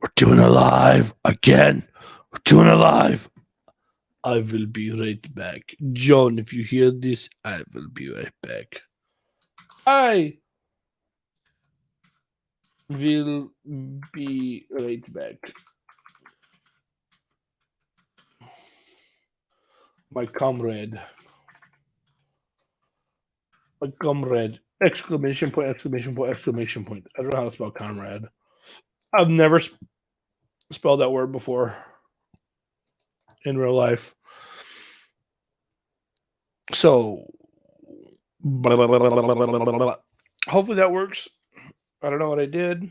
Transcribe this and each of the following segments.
We're doing a live again. We're doing a live. I will be right back. John, if you hear this, I will be right back. I will be right back. My comrade. My comrade. Exclamation point, exclamation point, exclamation point. I don't know how to spell comrade. I've never spelled that word before in real life. So, hopefully that works. I don't know what I did.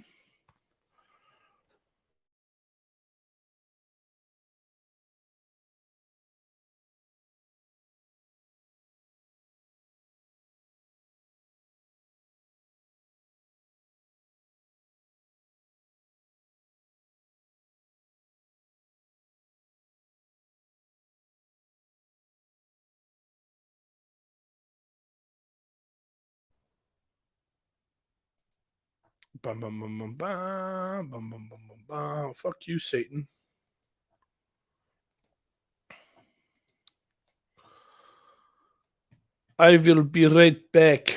Bum, bum, bum, bum, bum, bum, bum, bum, bum, bum. Fuck you, Satan. I will be right back.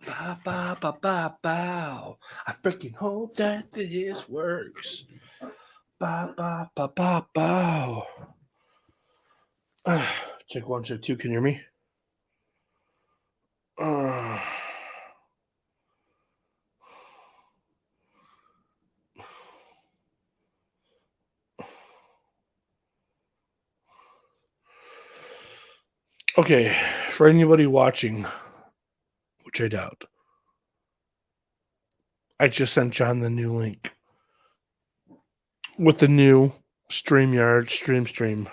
Bow, bow, bow, bow, bow. I freaking hope that this works. Bow, bow, bow, bow, bow. Check one, check two. Can you hear me? Okay, for anybody watching, which I doubt, I just sent John the new link. with the new StreamYard stream.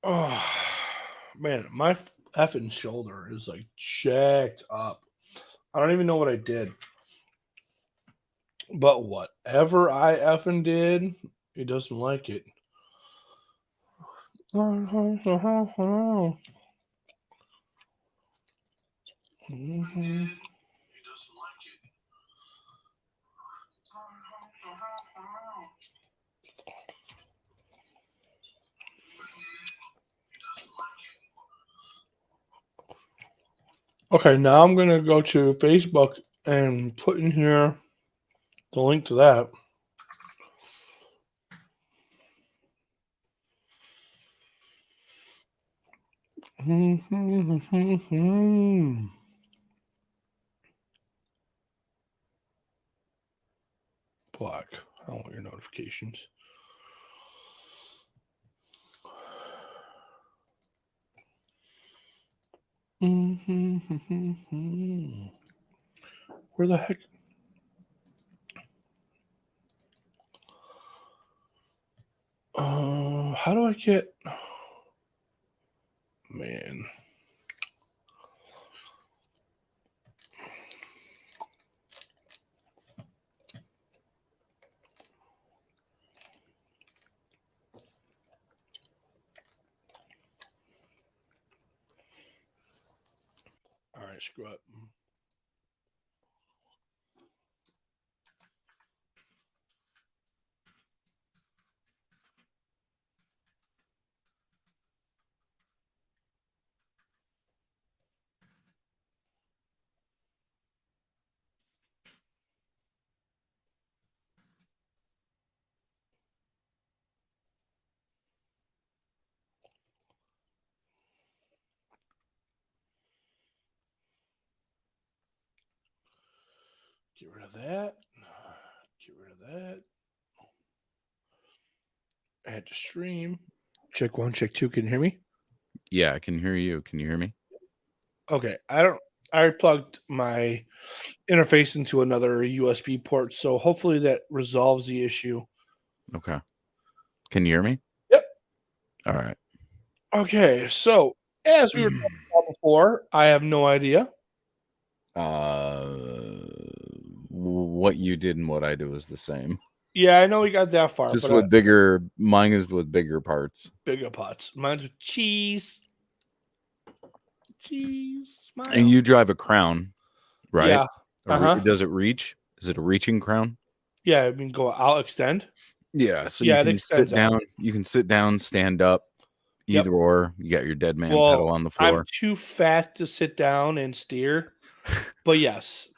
Oh man, my effing shoulder is like jacked up. I don't even know what I did. But whatever I effing did, he doesn't like it. Okay, now I'm gonna go to Facebook and put in here the link to that. Black. I don't want your notifications. Where the heck? How do I get? Man. All right, screw up. Get rid of that. Get rid of that. Add to stream. Check 1, check 2. Can you hear me? Yeah, I can hear you. Can you hear me? Okay. I plugged my interface into another USB port, so hopefully that resolves the issue. Okay. Can you hear me? Yep. All right. Okay, so as we were talking about before, I have no idea. What you did and what I do is the same. Yeah, I know we got that far. Just but with bigger. Mine is with bigger parts. Bigger pots. Mine's with cheese. Cheese. Smile. And you drive a Crown, right? Yeah. Does it reach? Is it a reaching Crown? Yeah, I mean, I'll extend. Yeah, so Yeah, you it can sit extends out. down. You can sit down, stand up, Yep. either or. You got your dead man pedal on the floor. I'm too fat to sit down and steer, but yes,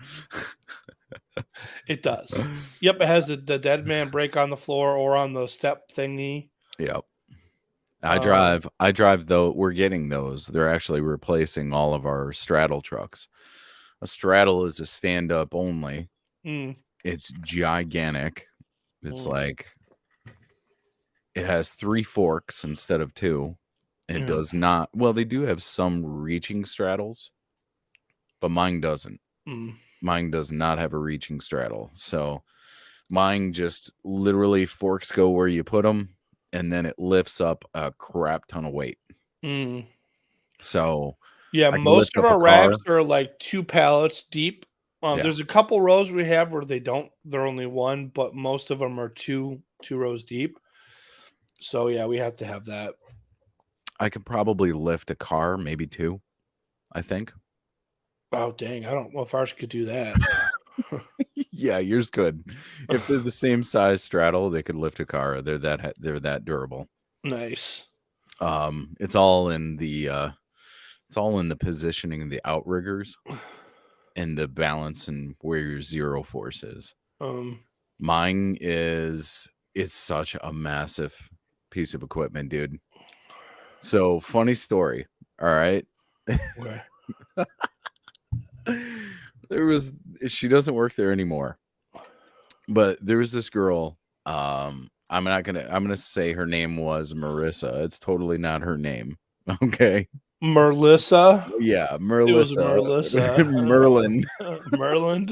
it does. Yep, it has the dead man brake on the floor or on the step thingy. Yep. I drive though. We're getting those. They're actually replacing all of our straddle trucks. A straddle is a stand up only. It's gigantic. It's like it has 3 forks instead of 2. It does not. Well, they do have some reaching straddles, but mine doesn't. Mine does not have a reaching straddle. So mine just literally forks go where you put them, and then it lifts up a crap ton of weight. So yeah, most of our racks are like 2 pallets deep. There's a couple rows we have where they're only 1, but most of them are 2 rows deep. So yeah, we have to have that. I could probably lift a car, maybe 2, I think. Oh dang, I don't know if ours could do that. Yeah, yours could. If they're the same size straddle, they could lift a car. They're that durable. Nice. It's all in the positioning of the outriggers. and the balance and where your zero force is. Um, Mine is, it's such a massive piece of equipment, dude. So funny story. All right. okay. She doesn't work there anymore, but there was this girl. I'm gonna say her name was Marissa. It's totally not her name. Okay. Merlissa. Yeah, It was Merlissa. Merlissa. Merlin. Merlin.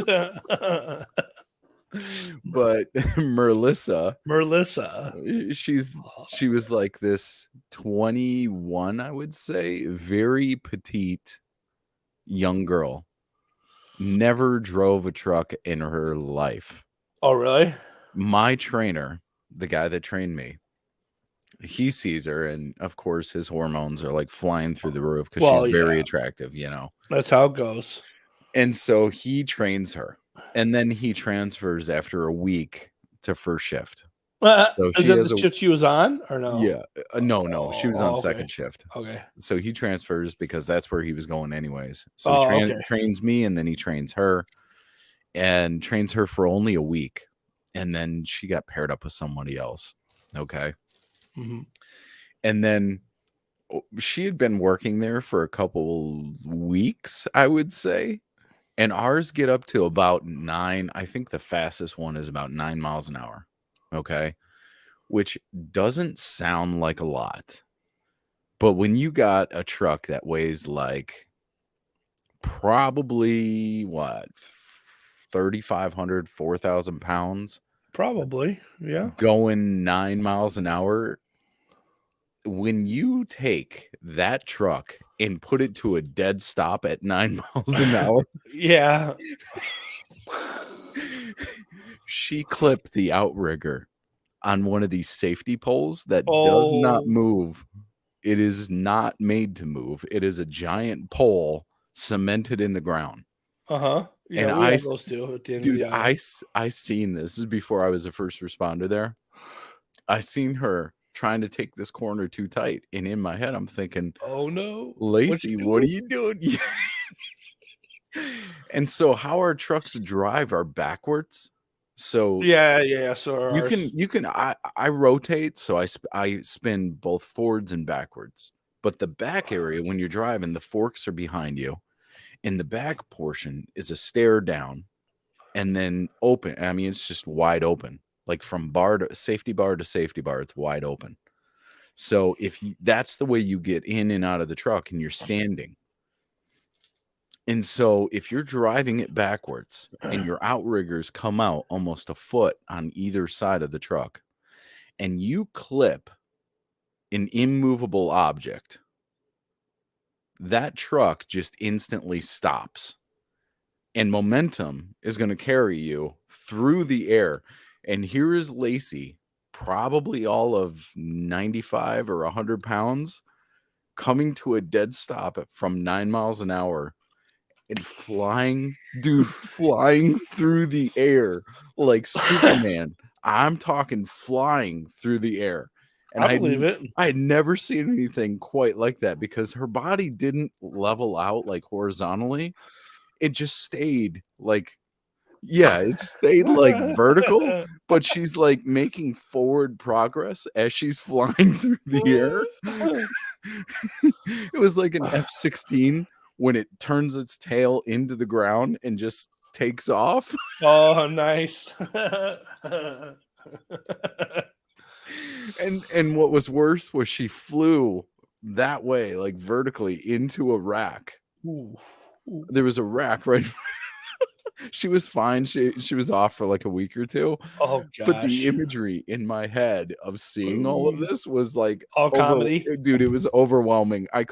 But Merlissa, Merlissa. she was like this 21, I would say, very petite young girl. Never drove a truck in her life. Oh, really? My trainer, the guy that trained me, he sees her, and of course his hormones are like flying through the roof because she's very attractive, you know. That's how it goes. And so he trains her, and then he transfers after a week to first shift. So is that the shift she was on, or no? Yeah, no, she was on second shift. Okay. So he transfers because that's where he was going anyways. So he trains me, and then he trains her, and trains her for only a week, and then she got paired up with somebody else. Okay. Mm-hmm. And then she had been working there for a couple weeks, I would say. And ours get up to about 9. I think the fastest one is about 9 miles an hour. Okay. Which doesn't sound like a lot. But when you got a truck that weighs like probably 3,500, 4,000 pounds. Probably. Yeah. Going 9 miles an hour. When you take that truck and put it to a dead stop at 9 miles an hour. Yeah. She clipped the outrigger on one of these safety poles that does not move. It is not made to move. It is a giant pole cemented in the ground. Yeah, and we have those too. At the end of the aisle. I seen this. This is before I was a first responder there. I seen her trying to take this corner too tight, and in my head I'm thinking, oh no, Lacey, what are you doing? And so how our trucks drive are backwards. So yeah. So you can I rotate, so I spin both forwards and backwards. But the back area, when you're driving, the forks are behind you, and the back portion is a stair down, and then open. I mean, it's just wide open, like from bar to safety bar to safety bar. It's wide open. So that's the way you get in and out of the truck, and you're standing. And so if you're driving it backwards and your outriggers come out almost a foot on either side of the truck, and you clip an immovable object, that truck just instantly stops. And momentum is going to carry you through the air. And here is Lacey, probably all of 95 or 100 pounds, coming to a dead stop from 9 miles an hour. And flying through the air like Superman. I'm talking flying through the air. And I believe it. I had never seen anything quite like that because her body didn't level out like horizontally. It just stayed like, it stayed like vertical, but she's like making forward progress as she's flying through the air. It was like an F-16 when it turns its tail into the ground and just takes off. Oh, nice. And what was worse was she flew that way, like vertically into a rack. Ooh. There was a rack right. She was fine. She was off for like a week or two. Oh gosh. But the imagery in my head of seeing all of this was like all comedy. Dude, it was overwhelming. I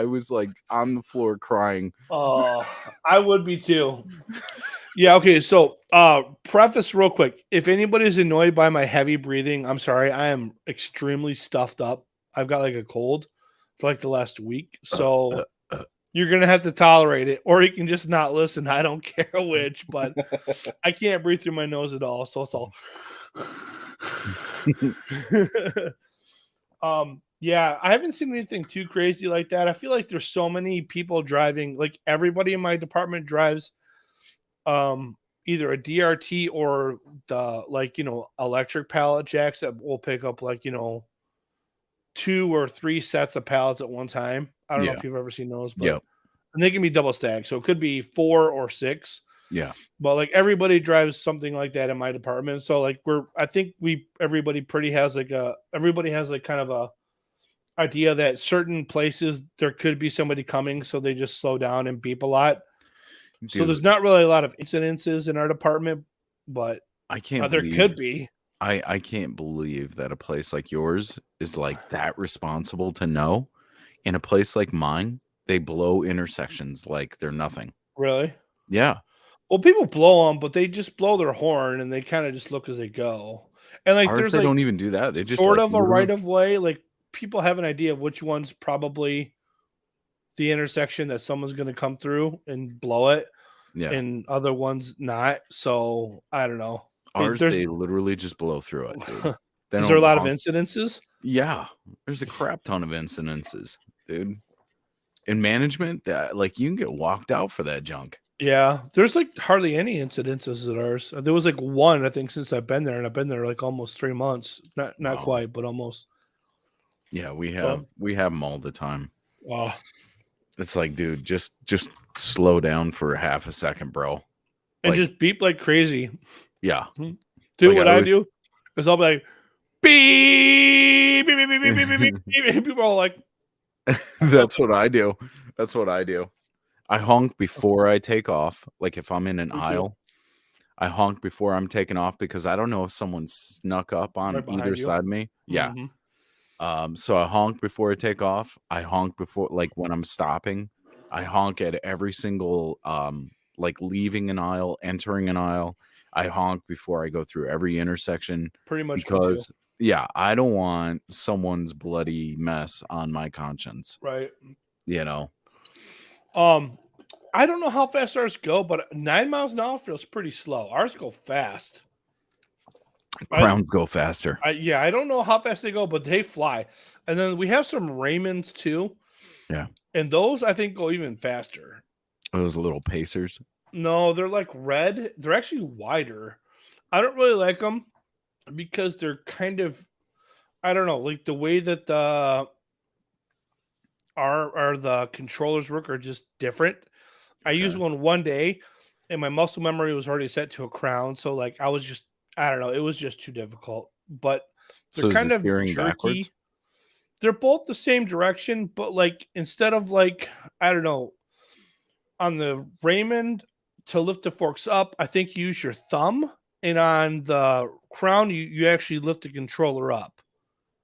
was like on the floor crying. Oh, I would be too. Yeah, okay. So preface real quick. If anybody's annoyed by my heavy breathing, I'm sorry. I am extremely stuffed up. I've got like a cold for like the last week. So you're going to have to tolerate it, or you can just not listen. I don't care which, but I can't breathe through my nose at all. So it's all. Yeah, I haven't seen anything too crazy like that. I feel like there's so many people driving, like everybody in my department drives either a DRT or the electric pallet jacks that will pick up 2 or 3 sets of pallets at one time. I don't know if you've ever seen those, but and they can be double stacked, so it could be 4 or 6. Yeah. But everybody drives something like that in my department. So everybody has kind of a idea that certain places there could be somebody coming, so they just slow down and beep a lot. Dude, so there's not really a lot of incidences in our department, but I can't. There could be. I can't believe that a place like yours is that responsible to know. In a place like mine, they blow intersections like they're nothing. Really? Yeah. Well, people blow them, but they just blow their horn and they kind of just look as they go. And they don't even do that. They just sort of a right of way. People have an idea of which one's probably the intersection that someone's going to come through and blow it. Yeah. And other ones not. So I don't know. Ours, they literally just blow through it, dude. Is there a lot of incidences? Yeah. There's a crap ton of incidences, dude. In management, that you can get walked out for that junk. Yeah. There's hardly any incidences at ours. There was one, I think, since I've been there, and I've been there almost 3 months. Not quite, but almost. Yeah, we have them all the time. Oh. It's dude, just slow down for half a second, bro. And just beep like crazy. Yeah. Dude, what I do is I'll be like, beep, beep, beep, beep, beep, beep, beep, beep. People are like, That's what I do. That's what I do. I honk before I take off. If I'm in an aisle, I honk before I'm taking off because I don't know if someone snuck up on either side of me. Yeah. Mm-hmm. So I honk before I take off. I honk before, when I'm stopping. I honk at every single, leaving an aisle, entering an aisle. I honk before I go through every intersection. Pretty much because, I don't want someone's bloody mess on my conscience. Right. I don't know how fast ours go, but 9 miles an hour feels pretty slow. Ours go fast. Crowns go faster. I don't know how fast they go, but they fly. And then we have some Raymonds too. Yeah. And those I think go even faster. Those little pacers? No, they're red. They're actually wider. I don't really like them because they're kind of, I don't know, the way that the controllers work are just different. I used one day and my muscle memory was already set to a crown. So I was just, I don't know, it was just too difficult. But they're kind of jerky. Backwards? They're both the same direction, but instead of I don't know, on the Raymond to lift the forks up, I think you use your thumb, and on the crown you actually lift the controller up.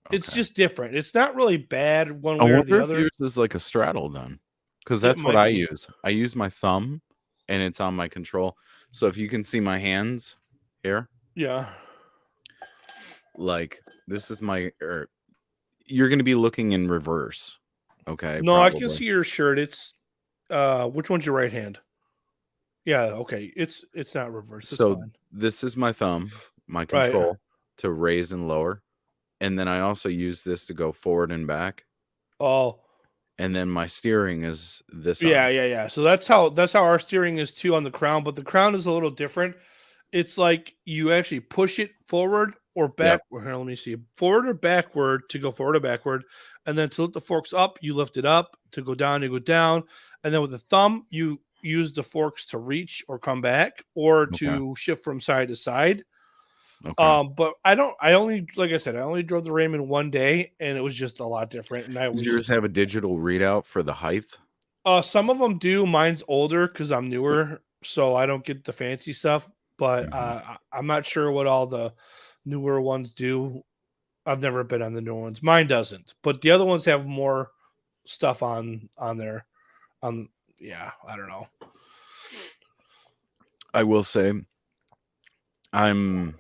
Okay. It's just different. It's not really bad one way or the other. Yours is a straddle then, because that's what I use. I use my thumb, and it's on my control. So if you can see my hands here, yeah, this is my. You're going to be looking in reverse. Okay. No, probably. I can see your shirt. It's which one's your right hand? Yeah. Okay. It's not reverse. It's so fine. This is my thumb, my control to raise and lower. And then I also use this to go forward and back. Oh. And then my steering is this. Yeah. So that's how our steering is too on the crown, but the crown is a little different. It's you actually push it forward or back. Yep. Here, let me see. Forward or backward to go forward or backward. And then to lift the forks up, you lift it up. To go down, you go down. And then with the thumb, you use the forks to reach or come back or to shift from side to side. Okay. But I only drove the Raymond one day and it was just a lot different. And Does yours have a digital readout for the height? Some of them do. Mine's older because I'm newer, so I don't get the fancy stuff. But I'm not sure what all the newer ones do. I've never been on the newer ones. Mine doesn't, but the other ones have more stuff on there. Yeah, I don't know. I will say I'm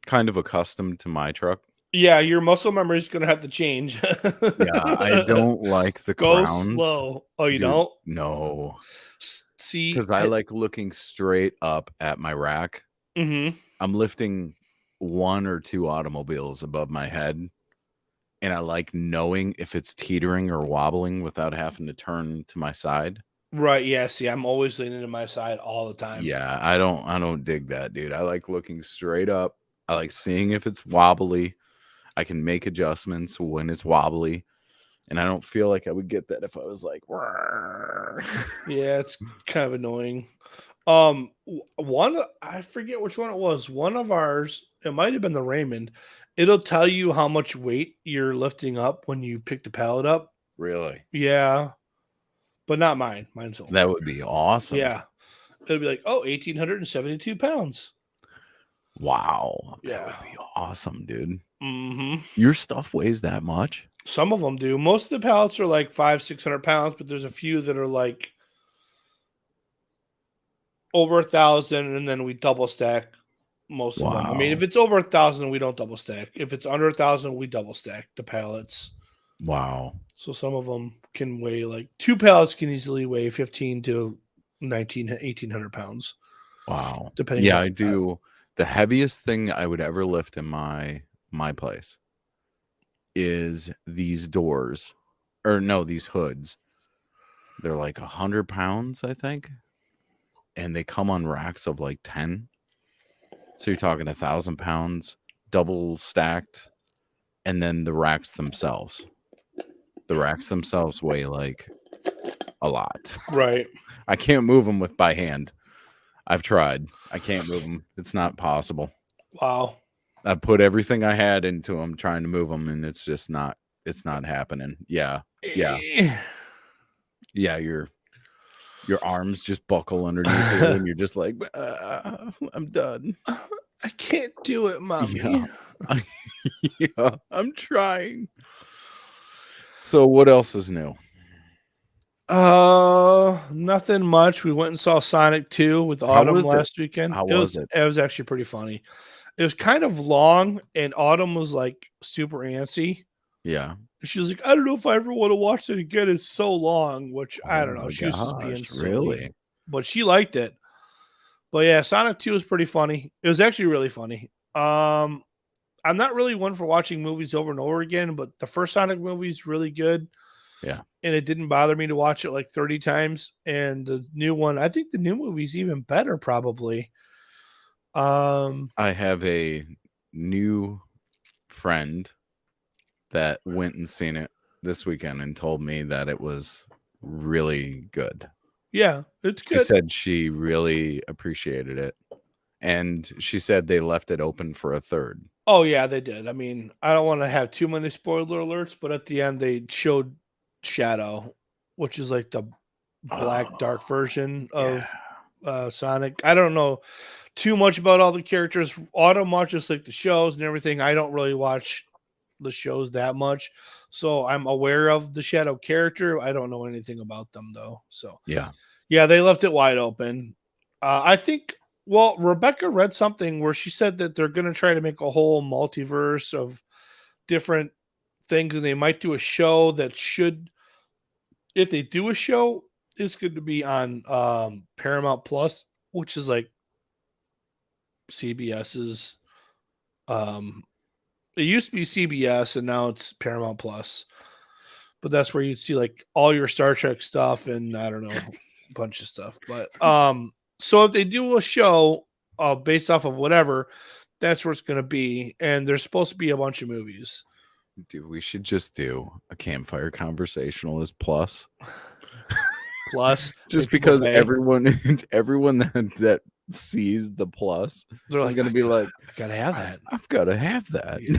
kind of accustomed to my truck. Yeah, your muscle memory is going to have to change. Yeah, I don't like the crowns. Go slow. Oh, you don't? No. See, because I like looking straight up at my rack. Mm-hmm. I'm lifting 1 or 2 automobiles above my head, and I like knowing if it's teetering or wobbling without having to turn to my side. Right. Yeah. See, I'm always leaning to my side all the time. Yeah, I don't dig that, dude. I like looking straight up. I like seeing if it's wobbly. I can make adjustments when it's wobbly. And I don't feel like I would get that if I was like, yeah, it's kind of annoying. One, I forget which one it was. One of ours, it might have been the Raymond. It'll tell you how much weight you're lifting up when you pick the pallet up. Really? Yeah, but not mine. Mine's only. That would be awesome. Yeah, it'll be like, oh, 1,872 pounds. Wow. Yeah. That would be awesome, dude. Mm-hmm. Your stuff weighs that much? Some of them do. Most of the pallets are like 500-600 pounds, but there's a few that are like over 1,000, and then we double stack most of them. I mean, if it's over 1,000, we don't double stack. If it's under 1,000, we double stack the pallets. Wow. So some of them can weigh like 2 pallets can easily weigh 15 to 1,800 pounds. Wow. Depending. Yeah, I do. The heaviest thing I would ever lift in my place is these doors, or no, these hoods. They're like 100 pounds, I think, and they come on racks of like 10. So you're talking 1,000 pounds, double stacked, and then the racks themselves. The racks themselves weigh like a lot. Right. I can't move them by hand. I've tried. I can't move them. It's not possible. Wow. I put everything I had into them trying to move them, and it's just not. It's not happening. Yeah. Yeah. Your arms just buckle underneath you, and you're just like, I'm done. I can't do it, Mommy. Yeah. Yeah, I'm trying. So what else is new? Nothing much. We went and saw Sonic 2 with Autumn last weekend. How was it? It was actually pretty funny. It was kind of long, and Autumn was like super antsy. Yeah. She was like, I don't know if I ever want to watch it again. It's so long, which I don't know. She was just being silly, really, but she liked it. But yeah, Sonic 2 was pretty funny. It was actually really funny. I'm not really one for watching movies over and over again, but the first Sonic movie is really good. Yeah. And it didn't bother me to watch it like 30 times. And the new one, I think the new movie's even better, probably. I have a new friend that went and seen it this weekend and told me that it was really good. Yeah, it's good. She said she really appreciated it. And she said they left it open for a third. Oh, yeah, they did. I mean, I don't want to have too many spoiler alerts, but at the end they showed Shadow, which is like the black dark version of Sonic. I don't know too much about all the characters. Autumn watches like the shows and everything. I don't really watch the shows that much, so I'm aware of the Shadow character. I don't know anything about them though. So yeah, they left it wide open. I think. Well, Rebecca read something where she said that they're going to try to make a whole multiverse of different things, and they might do a show that should, if they do a show, it's going to be on Paramount Plus, which is like CBS's. It used to be CBS, and now it's Paramount Plus. But that's where you'd see like all your Star Trek stuff, and I don't know, a bunch of stuff. But so if they do a show based off of whatever, that's where it's going to be. And there's supposed to be a bunch of movies. Dude, we should just do a campfire conversationalist plus. Just because everyone that sees the plus they're is going to be like, I got to have that. I've got to have that. Yeah.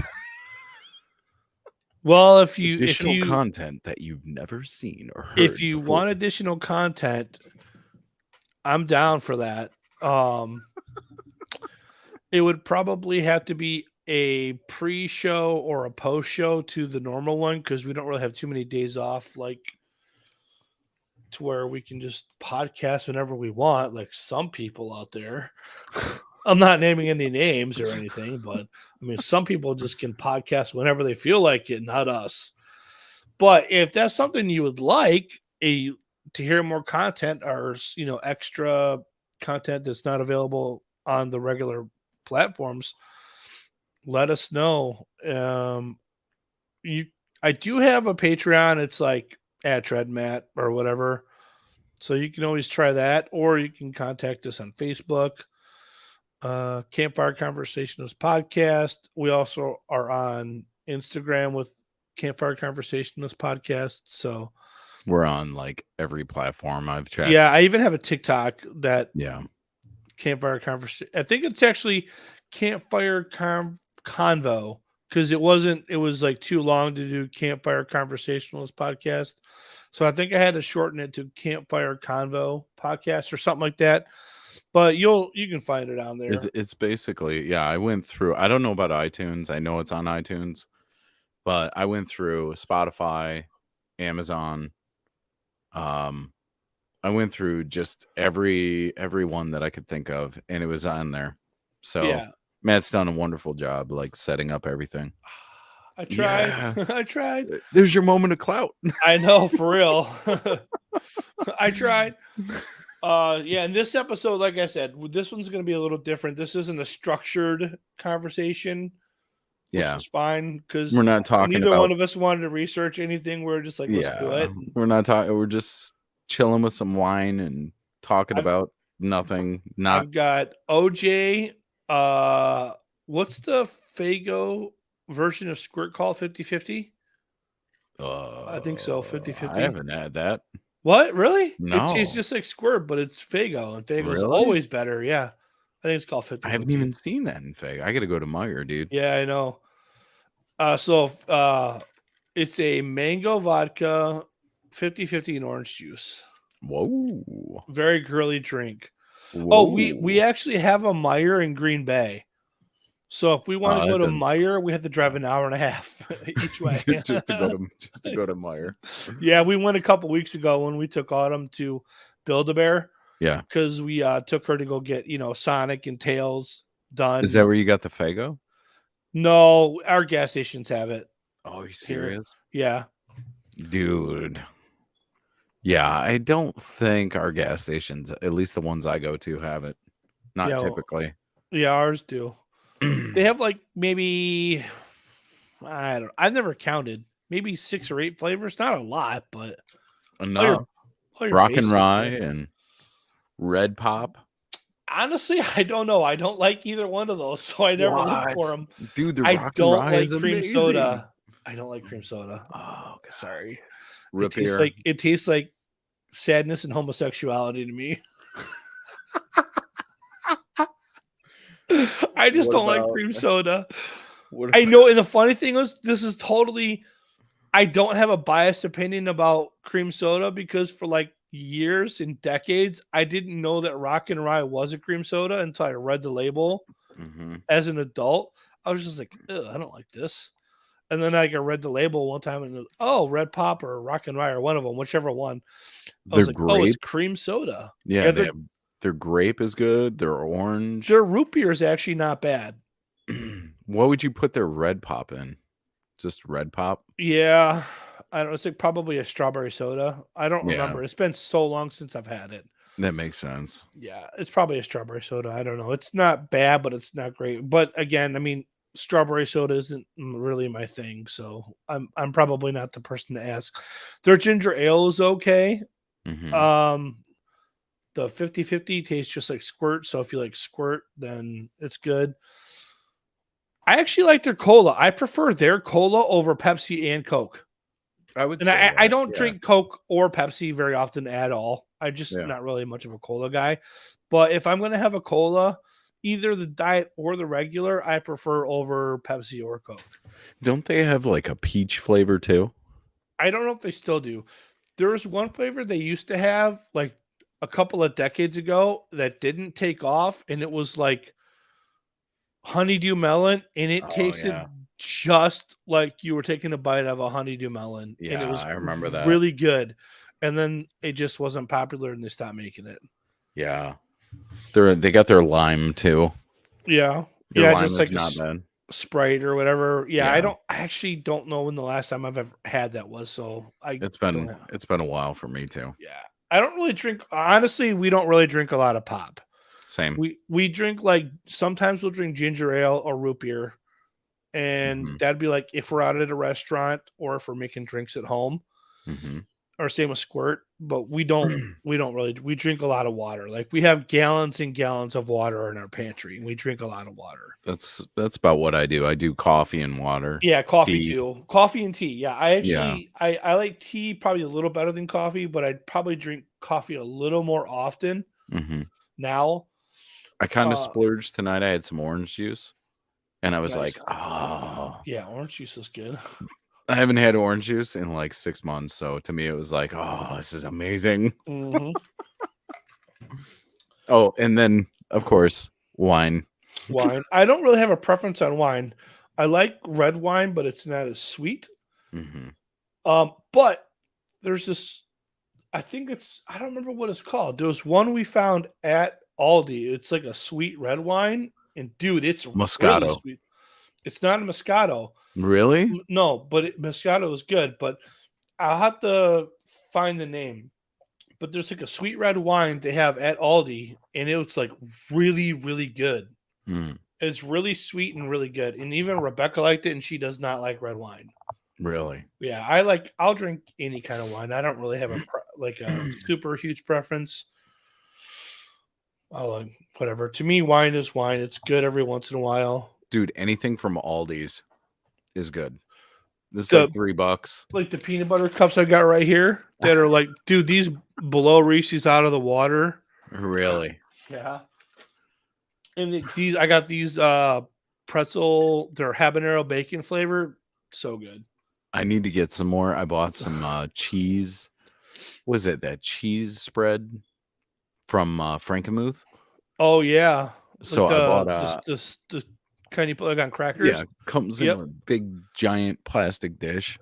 Well, if you content that you've never seen or heard. If you want additional content, I'm down for that. It would probably have to be a pre-show or a post-show to the normal one, because we don't really have too many days off, like to where we can just podcast whenever we want, like some people out there. I'm not naming any names or anything, but I mean, some people just can podcast whenever they feel like it, not us. But if that's something you would like to hear more content, or extra content that's not available on the regular platforms, let us know. I do have a Patreon. It's like @TreadMatt or whatever. So you can always try that, or you can contact us on Facebook, Campfire Conversationalist Podcast. We also are on Instagram with Campfire Conversationalist Podcast. So we're on like every platform I've checked. Yeah, I even have a TikTok that Yeah. Campfire Conversation. I think it's actually Campfire Convo, because it was like too long to do Campfire Conversationalist Podcast. So I think I had to shorten it to Campfire Convo Podcast or something like that. But you can find it on there. It's basically, yeah, I went through, I don't know about iTunes. I know it's on iTunes, but I went through Spotify, Amazon. I went through just every one that I could think of, and it was on there. So yeah, Matt's done a wonderful job, like setting up everything. I tried. Yeah. I tried. There's your moment of clout. I know, for real. I tried. Yeah, in this episode, like I said, this one's going to be a little different. This isn't a structured conversation, which Yeah, is fine, because we're not talking neither about one of us wanted to research anything. We're just like, let's do it. We're not talking. We're just chilling with some wine and talking about nothing. I've got OJ. What's the Faygo version of Squirt called? 50/50? I think so. 50/50. I haven't had that. What? Really? No. It tastes just like Squirt, but it's Faygo, and Faygo's always better. Yeah. I think it's called 50/50. I haven't even seen that in Faygo. I got to go to Meyer, dude. Yeah, I know. So it's a mango vodka, 50/50 and orange juice. Whoa. Very girly drink. Whoa. Oh, we actually have a Meyer in Green Bay. So if we want to go to Meyer, we have to drive an hour and a half each way. just to go to Meyer. Yeah, we went a couple weeks ago when we took Autumn to Build-A-Bear. Yeah. Because we took her to go get, Sonic and Tails done. Is that where you got the Faygo? No, our gas stations have it. Oh, are you serious? Yeah. Dude. Yeah, I don't think our gas stations, at least the ones I go to, have it. Not typically. Yeah, ours do. They have like maybe, I've never counted, maybe 6 or 8 flavors. Not a lot, but enough. Rock and Rye and Red Pop. Honestly, I don't know. I don't like either one of those, so I never look for them. Dude, the Rock and Rye is amazing. Cream soda. I don't like cream soda. Oh, God. Sorry. It tastes like sadness and homosexuality to me. I just don't like cream soda. I know, and the funny thing is, I don't have a biased opinion about cream soda, because for like years and decades, I didn't know that Rock and Rye was a cream soda until I read the label as an adult. I was just like, I don't like this. And then I read the label one time and it was, Red Pop or Rock and Rye or one of them, whichever one. I was like, it's cream soda. Yeah, their grape is good. Their orange. Their root beer is actually not bad. What would you put their Red Pop in? Just Red Pop? Yeah. I don't know. It's like probably a strawberry soda. I don't remember. It's been so long since I've had it. That makes sense. Yeah. It's probably a strawberry soda. I don't know. It's not bad, but it's not great. But again, I mean, strawberry soda isn't really my thing. So I'm probably not the person to ask. Their ginger ale is okay. The 50/50 tastes just like Squirt. So if you like Squirt, then it's good. I actually like their cola. I prefer their cola over Pepsi and Coke. I would say I don't drink Coke or Pepsi very often at all. I'm just not really much of a cola guy. But if I'm going to have a cola, either the diet or the regular, I prefer over Pepsi or Coke. Don't they have like a peach flavor too? I don't know if they still do. There's one flavor they used to have like a couple of decades ago that didn't take off, and it was like honeydew melon, and it tasted just like you were taking a bite of a honeydew melon. Yeah, and it was I remember that. Really good. And then it just wasn't popular, and they stopped making it. Yeah, they got their lime too. Yeah, lime just like not bad. Sprite or whatever. Yeah, I actually don't know when the last time I've ever had that was. So it's been a while for me too. Yeah, I don't really drink. Honestly, we don't really drink a lot of pop. Same. We drink like sometimes we'll drink ginger ale or root beer, and that'd be like if we're out at a restaurant or if we're making drinks at home. or same with Squirt, but we don't we drink a lot of water. Like we have gallons and gallons of water in our pantry, and we drink a lot of water. That's about what I do. I do coffee and water. Yeah, coffee tea. too. Coffee and tea. Yeah, I like tea probably a little better than coffee, but I'd probably drink coffee a little more often now. I kind of splurged tonight. I had some orange juice, and I was nice. like, "Oh, yeah, orange juice is good." I haven't had orange juice in like 6 months, so to me it was like, "Oh, this is amazing." Oh, and then of course wine. Wine. I don't really have a preference on wine. I like red wine, but it's not as sweet. But there's this. I think I don't remember what it's called. There was one we found at Aldi. It's like a sweet red wine, and dude, it's Moscato. Really sweet. It's not a Moscato. Really? No, but Moscato is good. But I'll have to find the name. But there's like a sweet red wine they have at Aldi, and it's like really, really good. It's really sweet and really good. And even Rebecca liked it, and she does not like red wine. Really? Yeah, I'll drink any kind of wine. I don't really have a super huge preference. Whatever. To me, wine is wine. It's good every once in a while. Dude, anything from Aldi's is good. This is like $3. Like the peanut butter cups I got right here that are like, dude, these blow Reese's out of the water. Really? Yeah. And I got these pretzel, they're habanero bacon flavor. So good. I need to get some more. I bought some cheese. Was it that cheese spread from Frankenmuth? Oh yeah. So I bought the kind you put like on crackers. Yeah, comes in a big giant plastic dish.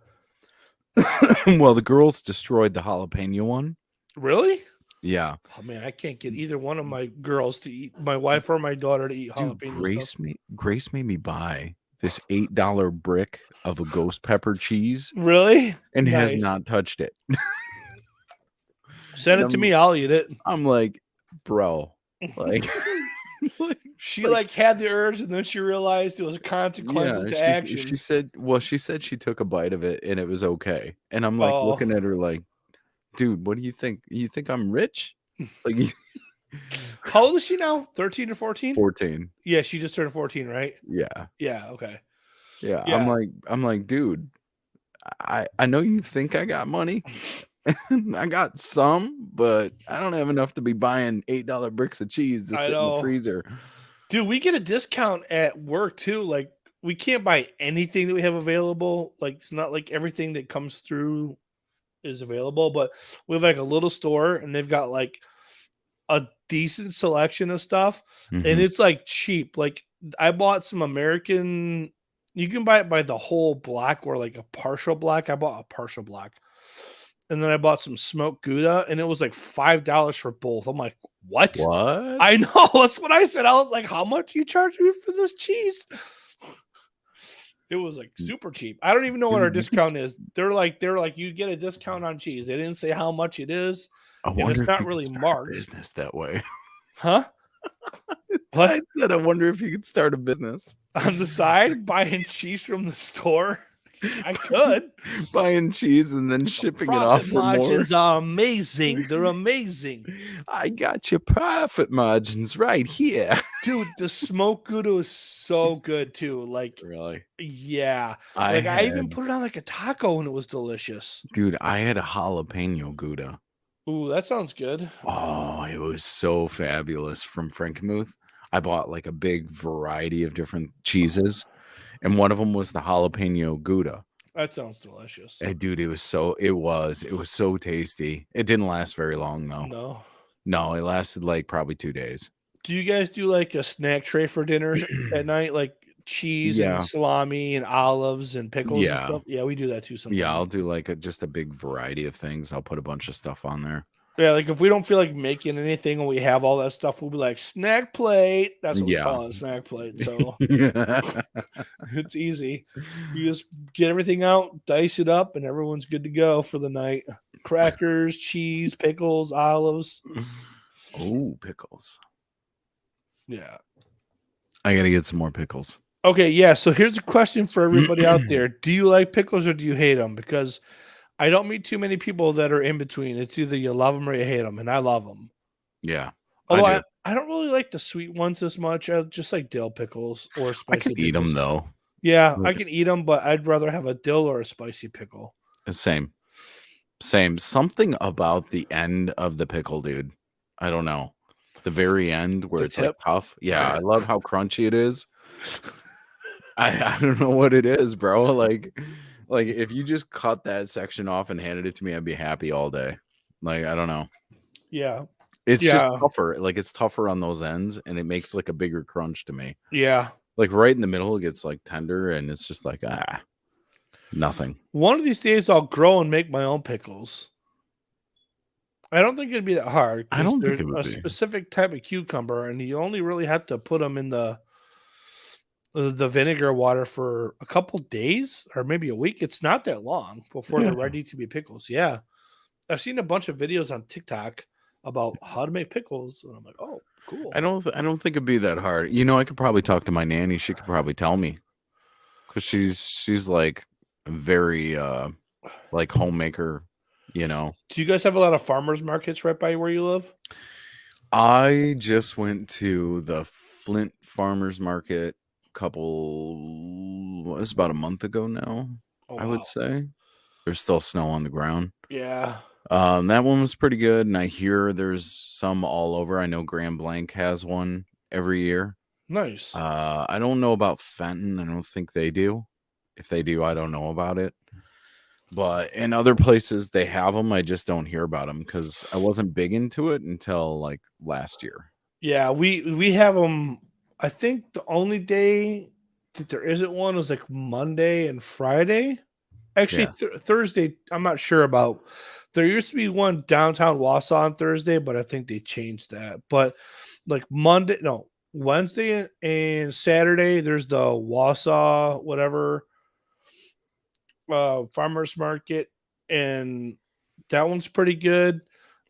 Well, the girls destroyed the jalapeno one. Really? Yeah. Oh man, I can't get either one of my girls to eat, my wife or my daughter to eat jalapeno. Grace made me buy this $8 brick of a ghost pepper cheese. Really? And has not touched it. Send it to me, I'll eat it. I'm like, bro, like she had the urge, and then she realized it was consequences to actions. She said she took a bite of it and it was okay. And I'm like looking at her like, dude, what do you think? You think I'm rich? Like, how old is she now? 13 or 14? 14. Yeah, she just turned 14, right? Yeah. Yeah. Okay. Yeah. I'm like, dude, I know you think I got money. I got some, but I don't have enough to be buying $8 bricks of cheese to sit in the freezer. Dude, we get a discount at work too. Like, we can't buy anything that we have available. Like, it's not like everything that comes through is available, but we have like a little store, and they've got like a decent selection of stuff, and it's like cheap. Like, I bought some American. You can buy it by the whole block or like a partial block. I bought a partial block. And then I bought some smoked Gouda, and it was like $5 for both. I'm like, what? I know. That's what I said. I was like, how much you charge me for this cheese? It was like super cheap. I don't even know what our discount is. They're like, you get a discount on cheese. They didn't say how much it is. I wonder it's not really marked. Business that way. Huh? What? I said, I wonder if you could start a business on the side, buying cheese from the store. I could buying cheese and then shipping it off for more. Margins are amazing. They're amazing. I got your profit margins right here, dude. The smoked Gouda is so good too. Like, really? Yeah. I even put it on like a taco, and it was delicious. Dude, I had a jalapeno Gouda. Ooh, that sounds good. Oh, it was so fabulous from Frankenmuth. I bought like a big variety of different cheeses. And one of them was the jalapeno Gouda. That sounds delicious. Hey, dude, it was so tasty. It didn't last very long though. No, it lasted like probably 2 days. Do you guys do like a snack tray for dinner at night, like cheese and salami and olives and pickles and stuff? Yeah, we do that too sometimes. Yeah, I'll do like just a big variety of things. I'll put a bunch of stuff on there. Yeah, like if we don't feel like making anything and we have all that stuff, we'll be like, snack plate. That's what we call it, snack plate. So it's easy. You just get everything out, dice it up, and everyone's good to go for the night. Crackers, cheese, pickles, olives. Oh, pickles. Yeah. I got to get some more pickles. Okay, yeah. So here's a question for everybody out there. Do you like pickles or do you hate them? Because I don't meet too many people that are in between. It's either you love them or you hate them, and I love them. Yeah, Although I don't really like the sweet ones as much. I just like dill pickles or spicy I can eat them though. Yeah, I can eat them, but I'd rather have a dill or a spicy pickle. Same. Something about the end of the pickle, dude. I don't know. The very end where it's like tough. Yeah, I love how crunchy it is. I don't know what it is, bro. Like if you just cut that section off and handed it to me, I'd be happy all day. Like, I don't know. Yeah. It's just tougher. Like, it's tougher on those ends, and it makes like a bigger crunch to me. Yeah. Like right in the middle, it gets like tender, and it's just like nothing. One of these days, I'll grow and make my own pickles. I don't think it'd be that hard. I don't think it would a be. specific type of cucumber, and you only really have to put them in the vinegar water for a couple days or maybe a week. It's not that long before they're ready to be pickles. Yeah. I've seen a bunch of videos on TikTok about how to make pickles, and I'm like, oh, cool. I don't think it'd be that hard. You know, I could probably talk to my nanny. She could probably tell me, because she's like very like homemaker. You know. Do you guys have a lot of farmers markets right by where you live? I just went to the Flint Farmers Market it's about a month ago now. Oh, I would say there's still snow on the ground. Yeah. That one was pretty good, and I hear there's some all over. I know Grand Blanc has one every year. Nice. I don't know about Fenton. I don't think they do. If they do, I don't know about it. But in other places they have them. I just don't hear about them because I wasn't big into it until like last year. Yeah, we have them. I think the only day that there isn't one is like Monday and Friday. Actually, Thursday, I'm not sure about. There used to be one downtown Wausau on Thursday, but I think they changed that. But like Wednesday and Saturday, there's the Wausau whatever farmers market, and that one's pretty good.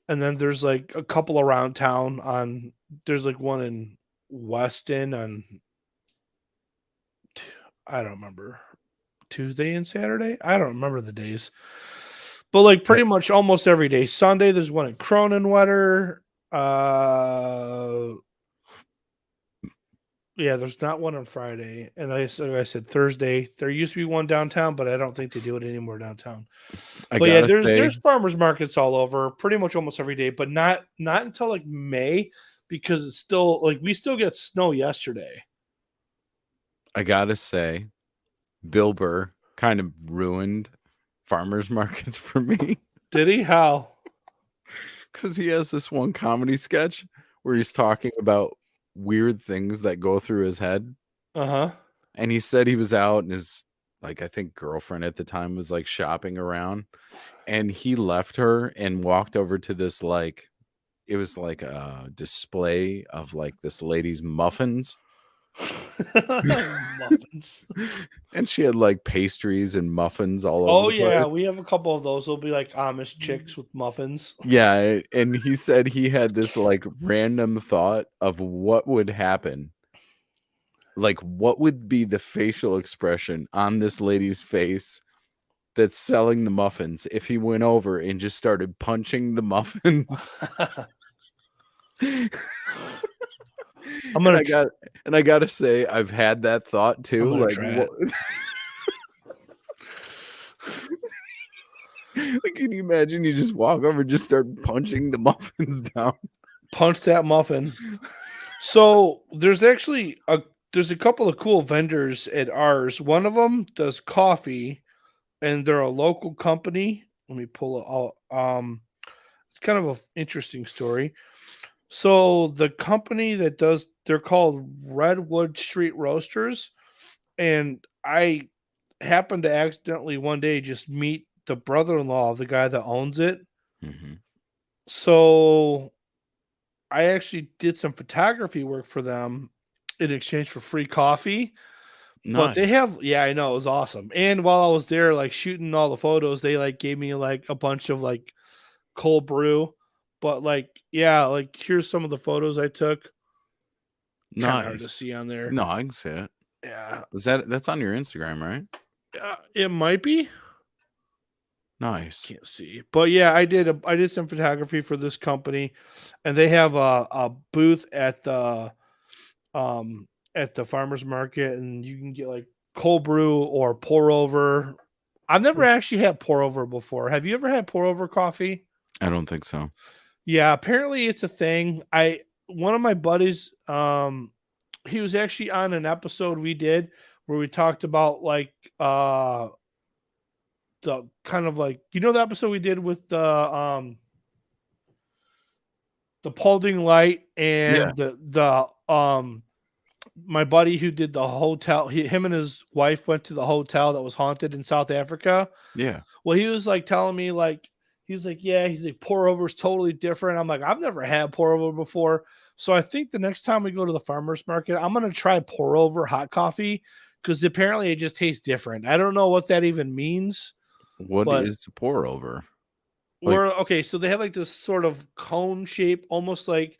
And then there's like a couple around town there's like one in Weston on I don't remember, Tuesday and Saturday. I don't remember the days, but like pretty much almost every day. Sunday there's one in Cronenwetter. Yeah, there's not one on Friday, and I said Thursday. There used to be one downtown, but I don't think they do it anymore downtown. But yeah, there's farmers markets all over, pretty much almost every day, but not until like May, because it's still like we still get snow yesterday. I gotta say, Bill Burr kind of ruined farmers markets for me. Did he? How? Because he has this one comedy sketch where he's talking about weird things that go through his head. And he said he was out and his, like, I think girlfriend at the time was like shopping around, and he left her and walked over to this, like, it was like a display of like this lady's muffins. Muffins. And she had like pastries and muffins all over. Oh yeah, we have a couple of those. They'll be like Amish chicks with muffins. Yeah, and he said he had this like random thought of what would happen. Like, what would be the facial expression on this lady's face that's selling the muffins if he went over and just started punching the muffins? I gotta say, I've had that thought too. Like, like, can you imagine you just walk over and just start punching the muffins down? Punch that muffin. So there's actually there's a couple of cool vendors at ours. One of them does coffee, and they're a local company. Let me pull it out. It's kind of an interesting story. So the company that does, they're called Redwood Street Roasters, and I happened to accidentally one day just meet the brother-in-law of the guy that owns it. Mm-hmm. So I actually did some photography work for them in exchange for free coffee. Nice. But they have, I know, it was awesome. And while I was there, like shooting all the photos, they like gave me like a bunch of like cold brew. But like, like here's some of the photos I took. Nice. Hard to see on there. No, I can see it. Yeah. That's on your Instagram, right? It might be. Nice. Can't see, but yeah, I did some photography for this company, and they have a booth at the farmers market, and you can get like cold brew or pour over. I've never actually had pour over before. Have you ever had pour over coffee? I don't think so. Yeah, apparently it's a thing. One of my buddies, he was actually on an episode we did where we talked about like the kind of like the episode we did with the Paulding Light Yeah. and the my buddy who did the hotel, him and his wife went to the hotel that was haunted in South Africa. Yeah. Well, he was like telling me like he's like pour over is totally different. I'm like, I've never had pour over before. So I think the next time we go to the farmers market, I'm gonna try pour over hot coffee because apparently it just tastes different. I don't know what that even means. What But is the pour over? okay, so they have like this sort of cone shape, almost like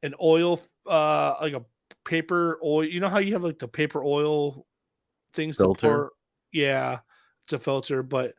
an oil, like a paper oil. You know how you have like the paper oil things Filter? to pour? Yeah, it's a filter, but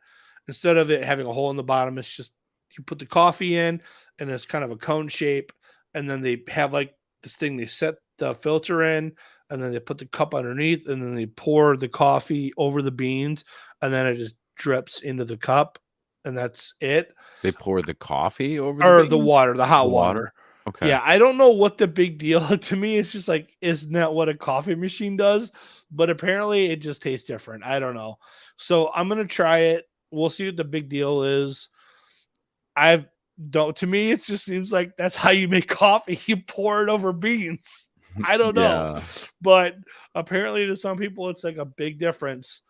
instead of it having a hole in the bottom, it's just you put the coffee in and it's kind of a cone shape, and then they have like this thing they set the filter in, and then they put the cup underneath, and then they pour the coffee over the beans, and then it just drips into the cup, and that's it. They pour the coffee over Or the the beans? water, the hot The water. water? Okay. Yeah, I don't know what the big deal to me. It's just like, isn't that what a coffee machine does? But apparently it just tastes different. I don't know. So I'm gonna try it. We'll see what the big deal is. I don't. To me, it just seems like that's how you make coffee. You pour it over beans. I don't know, Yeah. but apparently to some people it's like a big difference.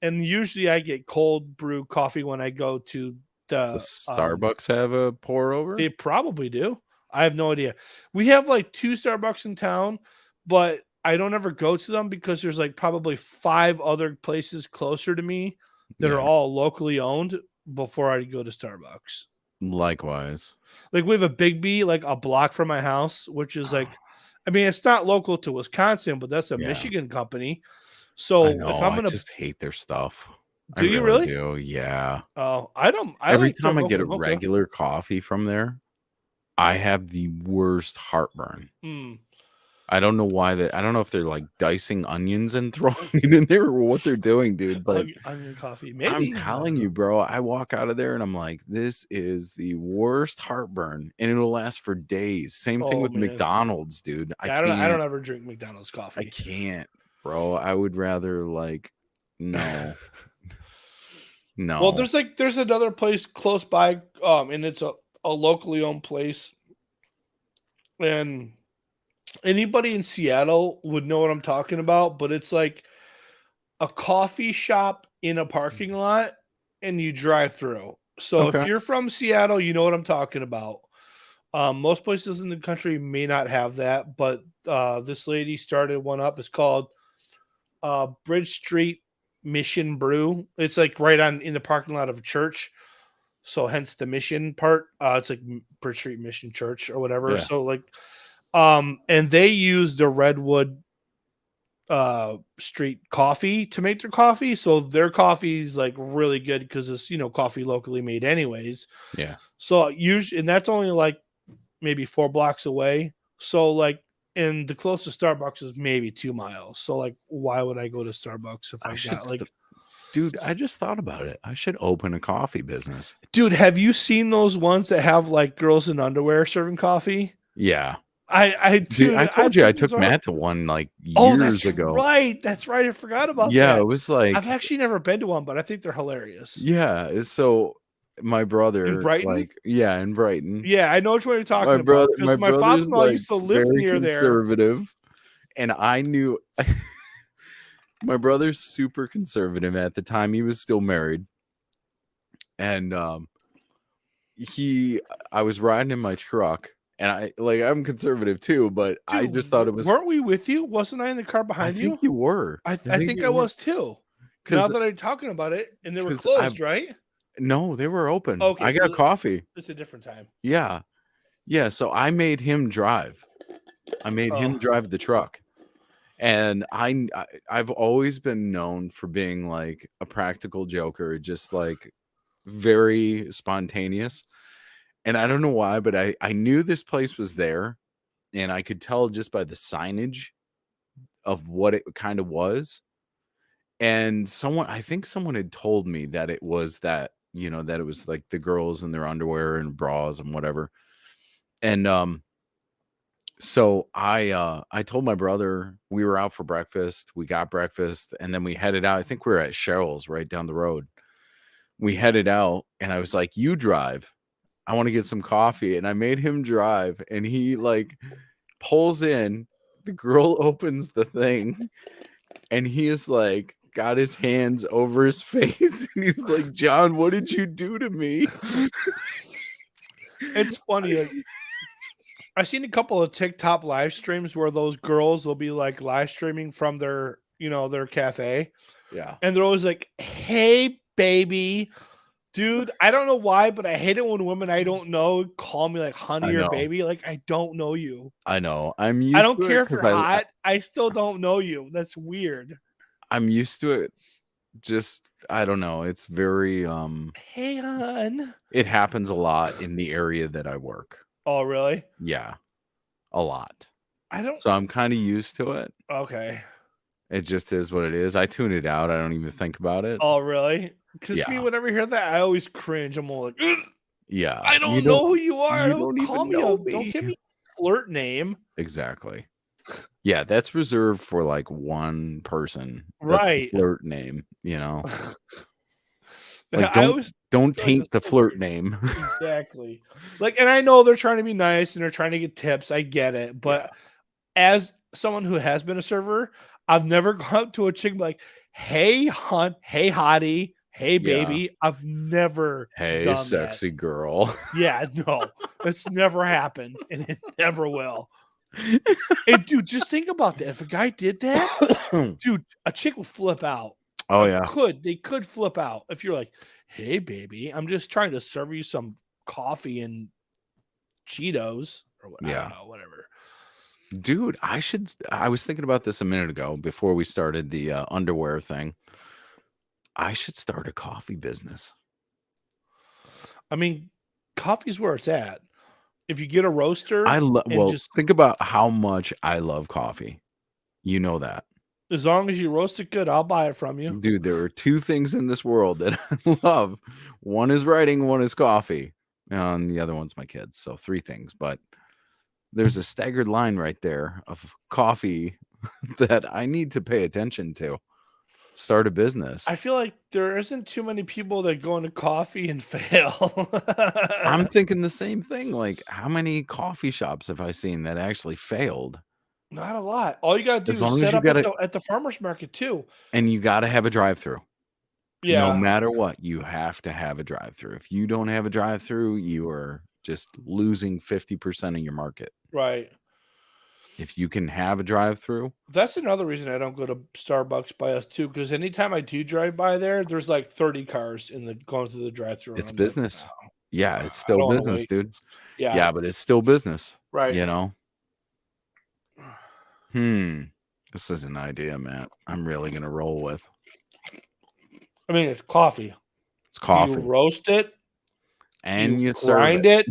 And usually I get cold brew coffee when I go to Does Starbucks have a pour over? They probably do. I have no idea. We have like 2 Starbucks in town, but I don't ever go to them because there's like probably 5 other places closer to me that are Yeah. all locally owned before I go to Starbucks. Likewise. Like we have a Big B like a block from my house, which is like, I mean, it's not local to Wisconsin, but that's a Yeah. Michigan company. So I know. if I'm I gonna, just hate their stuff. do you really? Do. Yeah. Oh, I don't. Every like their time I get a mocha. regular coffee from there, I have the worst heartburn. Mm. I don't know why I don't know if they're like dicing onions and throwing it in there or what they're doing, dude. But Onion coffee, maybe. I'm telling you, bro, I walk out of there and I'm like, this is the worst heartburn, and it'll last for days. Same thing with man. McDonald's, dude. I don't ever drink McDonald's coffee. I can't, bro. I would rather like no. No. Well, there's another place close by, and it's a locally owned place, and anybody in Seattle would know what I'm talking about. But it's like a coffee shop in a parking lot, and you drive through. So if you're from Seattle, you know what I'm talking about. Most places in the country may not have that, but this lady started one up. It's called Bridge Street Mission Brew. It's like right in the parking lot of a church, so hence the mission part. It's like Bridge Street Mission Church or whatever. Yeah. So like, and they use the Redwood Street coffee to make their coffee. So their coffee is like really good because it's coffee locally made anyways. Yeah. So usually, and that's only like maybe 4 blocks away. So like. And the closest Starbucks is maybe 2 miles. So, like, why would I go to Starbucks if I got like? Dude, I just thought about it. I should open a coffee business. Dude, have you seen those ones that have like girls in underwear serving coffee? Yeah, I told you I took Matt to one like years ago. Right, that's right. I forgot about that. Yeah, it was like I've actually never been to one, but I think they're hilarious. Yeah, so. My brother, in Brighton? in Brighton. Yeah, I know which one you're talking about. Because my father-in-law used to live near there. Conservative, and I knew my brother's super conservative at the time. He was still married, and I was riding in my truck, and I'm conservative too, but dude, I just thought it was. Weren't we with you? Wasn't I in the car behind you? I think you were. I think I was too. Now that I'm talking about it, and they were closed, right? No, they were open. Okay, I got coffee. It's a different time. Yeah. So I made him drive. I made him drive the truck, and I've always been known for being like a practical joker, just like very spontaneous. And I don't know why, but I knew this place was there, and I could tell just by the signage of what it kind of was. And I think someone had told me that it was that, that it was like the girls in their underwear and bras and whatever. And so I told my brother, we were out for breakfast, we got breakfast, and then we headed out. I think we were at Cheryl's right down the road. We headed out, and I was like, you drive. I want to get some coffee. And I made him drive, and he like pulls in, the girl opens the thing, and he is like, got his hands over his face, and he's like, John, what did you do to me? It's funny. Like, I've seen a couple of TikTok live streams where those girls will be like live streaming from their, their cafe. Yeah. And they're always like, hey, baby. Dude, I don't know why, but I hate it when women I don't know call me like honey or baby. Like, I don't know you. I know. I'm used I don't to care it if you're hot. I still don't know you. That's weird. I'm used to it. Just, I don't know. It's very, hey, hon. It happens a lot in the area that I work. Oh, really? Yeah. A lot. So I'm kind of used to it. Okay. It just is what it is. I tune it out. I don't even think about it. Oh, really? Because me, whenever I hear that, I always cringe. I'm all like, ugh! Yeah. I don't know who you are. You don't even know me. Don't give me a flirt name. Exactly. Yeah, that's reserved for like one person. Right. Flirt name, Like don't taint the flirt name. Exactly. Like, and I know they're trying to be nice and they're trying to get tips. I get it. But as someone who has been a server, I've never gone up to a chick and be like, hey, hon, hey, hottie, hey, baby. I've never done sexy that. girl. Yeah, no. It's never happened, and it never will. And dude, just think about that. If a guy did that, dude, a chick will flip out. Oh yeah. They could flip out if you're like, hey baby, I'm just trying to serve you some coffee and Cheetos or whatever. I don't know, whatever. Dude, I was thinking about this a minute ago before we started the underwear thing. I should start a coffee business. I mean, coffee's where it's at. If you get a roaster, think about how much I love coffee. You know that. As long as you roast it good, I'll buy it from you. Dude, there are two things in this world that I love. One is writing, one is coffee. And the other one's my kids. So 3 things. But there's a staggered line right there of coffee that I need to pay attention to. Start a business. I feel like there isn't too many people that go into coffee and fail. I'm thinking the same thing. Like, how many coffee shops have I seen that actually failed? Not a lot. All you got to do is set up at the farmer's market too. And you got to have a drive-through. Yeah. No matter what, you have to have a drive-through. If you don't have a drive-through, you are just losing 50% of your market. Right. If you can have a drive-through. That's another reason I don't go to Starbucks by us too, because anytime I do drive by there's like 30 cars going through the driugh-through. It's business. Like, wow. Yeah, it's still business, dude. Yeah, but it's still business. Right. This is an idea, Matt. I'm really gonna roll with. I mean, it's coffee. It's coffee. You roast it, and you grind it.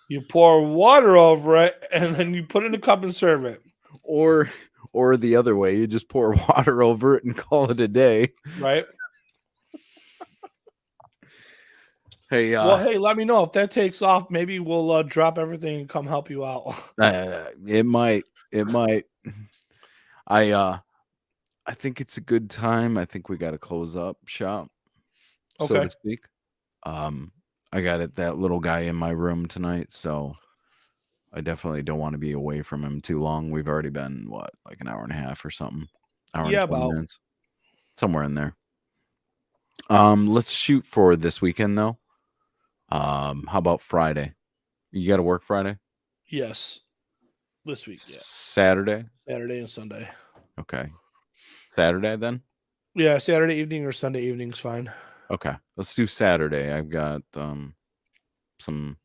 You pour water over it, and then you put it in a cup and serve it. Or the other way, you just pour water over it and call it a day. Right. Hey, hey, let me know if that takes off. Maybe we'll drop everything and come help you out. It might. I think it's a good time. I think we got to close up shop, so to speak. I got that little guy in my room tonight, so I definitely don't want to be away from him too long. We've already been like an hour and a half or something. Hour and 20 minutes, somewhere in there. Let's shoot for this weekend though. How about Friday? You got to work Friday? Yes. This week, yeah. Saturday and Sunday. Okay. Saturday then? Yeah, Saturday evening or Sunday evening's fine. Okay. Let's do Saturday. I've got some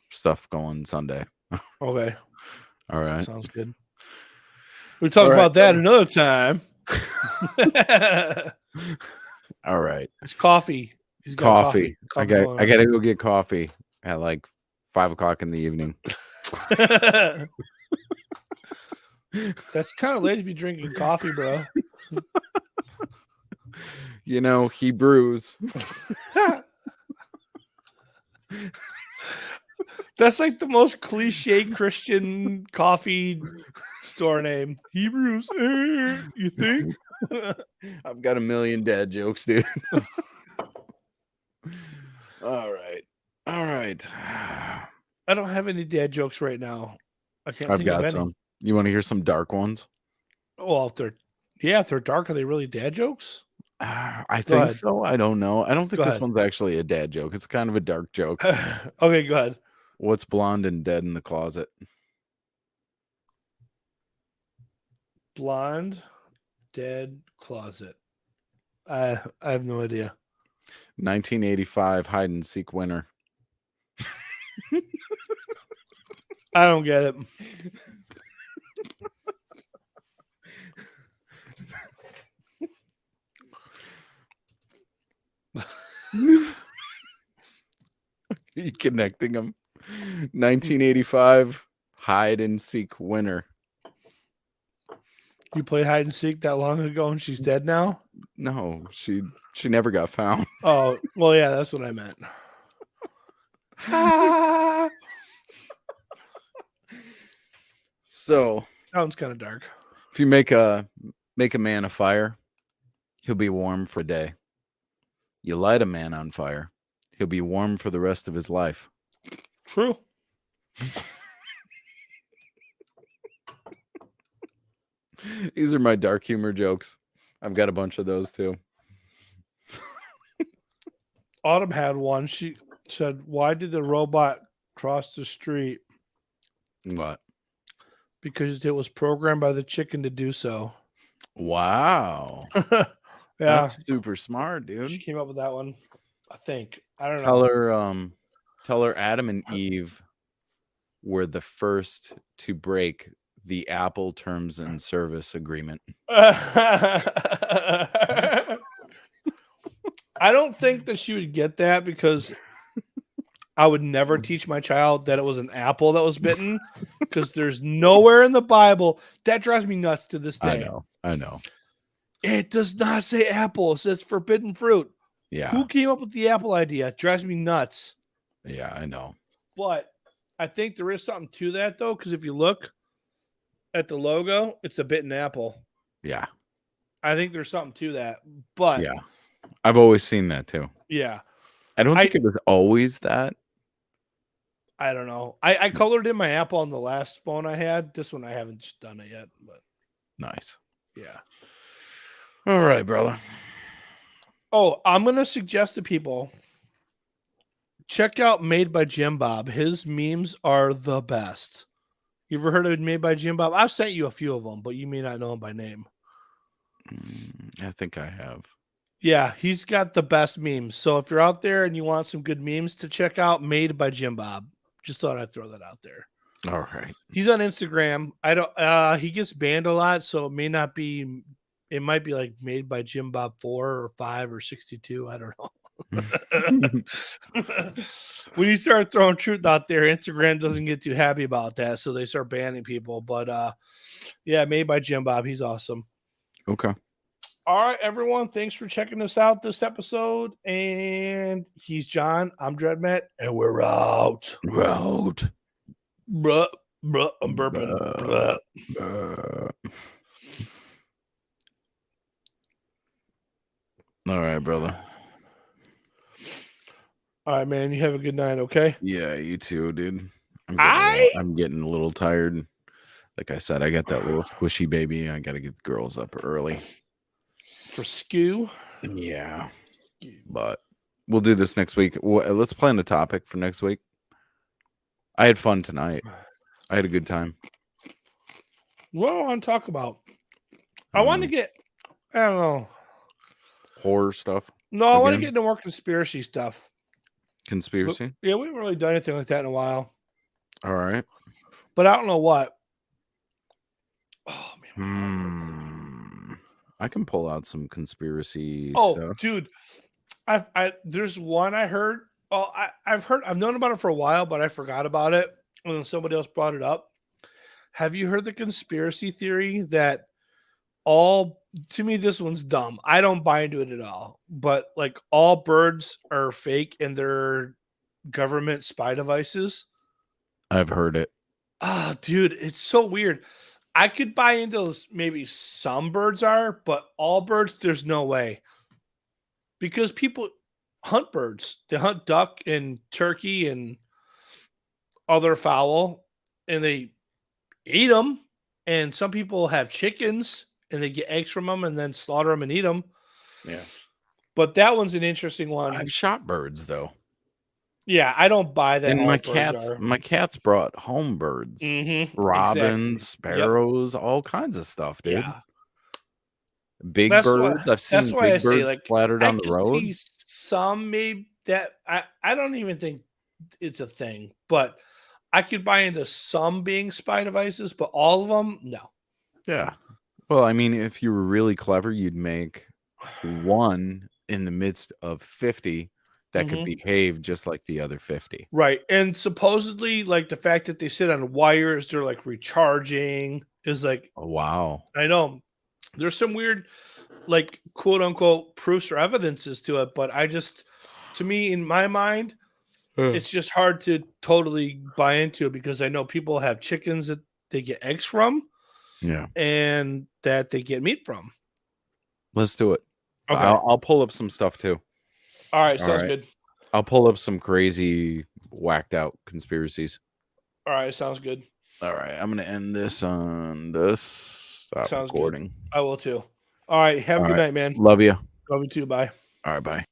stuff going Sunday. Okay. All right. Sounds good. We'll talk about that another time. All right. It's coffee. He's got Coffee. I gotta go get coffee at like 5 o'clock in the evening. That's kind of late to be drinking coffee, bro. You know, he brews. That's like the most cliche Christian coffee store name. Hebrews, you think? I've got a million dad jokes, dude. All right. I don't have any dad jokes right now. I can't. I've got some. You want to hear some dark ones? Well, if they're dark, are they really dad jokes? I think so. I don't know. I don't think this one's actually a dad joke. It's kind of a dark joke. Okay, go ahead. What's blonde and dead in the closet? Blonde, dead, closet. I have no idea. 1985 hide and seek winner. I don't get it. Are you connecting them? 1985 hide and seek winner. You played hide and seek that long ago and she's dead now? No, she never got found. Oh, well, yeah, that's what I meant. So sounds kind of dark. If you make a man a fire, he'll be warm for a day. You light a man on fire, he'll be warm for the rest of his life. True. These are my dark humor jokes. I've got a bunch of those too. Autumn had one. She said, "Why did the robot cross the street?" What? Because it was programmed by the chicken to do so. Wow. Yeah. That's super smart, dude. She came up with that one, I think. I don't know. Tell her Adam and Eve were the first to break the Apple terms and service agreement. I don't think that she would get that because I would never teach my child that it was an apple that was bitten because there's nowhere in the Bible. That drives me nuts to this day. I know. It does not say apple. It says forbidden fruit. Yeah. Who came up with the apple idea? It drives me nuts. Yeah, I know. But I think there is something to that, though, because if you look at the logo, it's a bitten apple. Yeah. I think there's something to that. But yeah, I've always seen that too. Yeah. I don't think it was always that. I don't know. I colored in my apple on the last phone I had. This one I haven't done it yet, but nice. Yeah. All right, brother. Oh, I'm gonna suggest to people check out Made by Jim Bob. His memes are the best. You ever heard of Made by Jim Bob? I've sent you a few of them, but you may not know him by name. I think I have. Yeah, he's got the best memes. So if you're out there and you want some good memes to check out, Made by Jim Bob. Just thought I'd throw that out there. All right. He's on Instagram. I don't he gets banned a lot, so it may not be, it might be like Made by Jim Bob 4 or 5 or 62. I don't know. When you start throwing truth out there, Instagram doesn't get too happy about that, so they start banning people. But yeah, Made by Jim Bob. He's awesome. Okay. All right, everyone. Thanks for checking us out this episode. And he's John. I'm Dreadmet, and we're out. We're out. Bruh, I'm burping. Bruh. All right, brother. All right, man. You have a good night, okay? Yeah, you too, dude. I'm getting a little tired. Like I said, I got that little squishy baby. I got to get the girls up early. For SKU? Yeah. But we'll do this next week. Let's plan a topic for next week. I had fun tonight. I had a good time. What do I want to talk about? I want to get, I don't know. Horror stuff? No, I want to get into more conspiracy stuff. Conspiracy? But, yeah, we haven't really done anything like that in a while. All right. But I don't know what. Oh, man. I can pull out some conspiracy stuff. Oh, dude. There's one I heard. Oh, I've known about it for a while, but I forgot about it. And then somebody else brought it up. Have you heard the conspiracy theory that to me, this one's dumb. I don't buy into it at all. But like all birds are fake and they're government spy devices. I've heard it. Oh, dude, it's so weird. I could buy into maybe some birds are, but all birds, there's no way. Because people hunt birds. They hunt duck and turkey and other fowl, and they eat them. And some people have chickens, and they get eggs from them and then slaughter them and eat them. Yeah. But that one's an interesting one. I've shot birds though. Yeah, I don't buy that. And my cats brought home birds, robins, sparrows, all kinds of stuff, dude. Yeah. Big birds. I've seen big birds like, splattered on the road. See some maybe that I don't even think it's a thing, but I could buy into some being spy devices, but all of them, no. Yeah. Well, I mean, if you were really clever, you'd make one in the midst of 50 that could behave just like the other 50. Right. And supposedly, like the fact that they sit on wires, they're like recharging is like, oh, wow. I know. There's some weird, like, quote unquote, proofs or evidences to it. But to me, in my mind, it's just hard to totally buy into it because I know people have chickens that they get eggs from. Yeah. And that they get meat from. Let's do it. Okay. I'll pull up some stuff too. All right. Sounds good. I'll pull up some crazy, whacked out conspiracies. All right. Sounds good. All right. I'm going to end this on this. Stop recording. Good. I will too. All right. Have a good night, man. Love you. Love you too. Bye. All right. Bye.